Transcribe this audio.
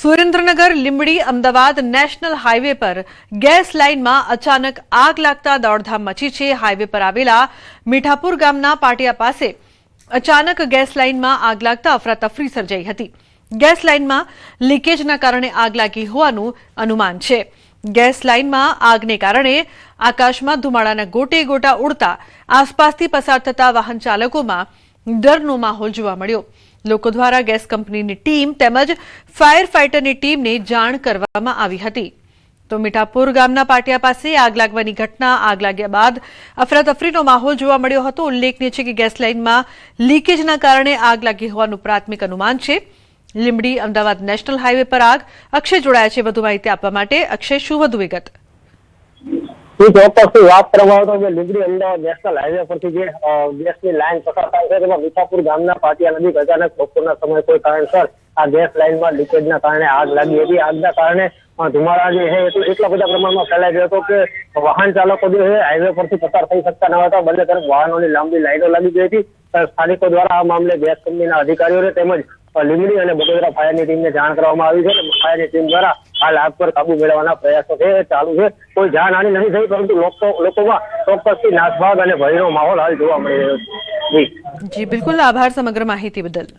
Surendranagar Limbdi Ahmedabad national highway પર gas લાઇનમાં અચાનક આગ લાગતા દોડધામ મચી છે। હાઈવે પર આવેલા મીઠાપુર ગામના પાટિયા પાસે અચાનક ગેસ લાઇનમાં આગ લાગતા અફરાતફરી સર્જાઈ હતી। ગેસ લાઇનમાં લીકેજના કારણે આગ લાગી હોવાનું અનુમાન છે। ગેસ લાઇનમાં આગને કારણે આકાશમાં ધુમાડાના ગોટે ગોટા ઉડતા આસપાસથી પસાર થતા વાહન ચાલકોમાં ડરનો માહોલ જોવા મળ્યો। લોકો દ્વારા ગેસ કંપનીની ટીમ તેમજ ફાયર ફાઇટરની ટીમને જાણ કરવામાં આવી હતી। તો મીઠાપુર ગામના પાટિયા પાસે આગ લાગવાની ઘટના આગ લાગ્યા બાદ અફરાતફરીનો માહોલ જોવા મળ્યો હતો। ઉલ્લેખનીય છે કે ગેસ લાઇનમાં લીકેજના કારણે આગ લાગી હોવાનું પ્રાથમિક અનુમાન છે। લીંબડી અમદાવાદ નેશનલ હાઈવે પર આગ અક્ષય જોડાયા છે। વધુ માહિતી આપવા માટે અક્ષય, શું વધુ વિગત? ચોક્કસથી વાત કરવામાં આવે તો લીંબડી અમદાવાદ નેશનલ હાઈવે પરથી જે ગેસની લાઈન પસાર થાય છે તેમાં મીઠાપુર ગામના પાટિયા નજીક અચાનક બપોરના સમયે કોઈ કારણસર આ ગેસ લાઈનમાં લીકેજના કારણે આગ લાગી હતી। આગના કારણે ધુમાડા જે છે એટલા બધા પ્રમાણમાં ફેલાઈ ગયો હતો કે વાહન ચાલકો જે છે હાઈવે પરથી પસાર થઈ શકતા ન હતા। બંને તરફ વાહનોની લાંબી લાઈનો લાગી ગઈ હતી। સ્થાનિકો દ્વારા આ મામલે ગેસ કંપનીના અધિકારીઓને તેમજ લીંબડી અને બગોદરા ફાયરની ટીમને જાણ કરવામાં આવી છે। ફાયરની ટીમ દ્વારા હાલ આગ પર કાબુ મેળવવાના પ્રયાસો ચાલુ છે। કોઈ જાનહાનિ નથી થઈ, પરંતુ લોકોમાં ચોક્કસથી નાસભાગ અને ભયનો માહોલ હાલ જોવા મળી રહ્યો છે। જી બિલકુલ, આભાર સમગ્ર માહિતી બદલ।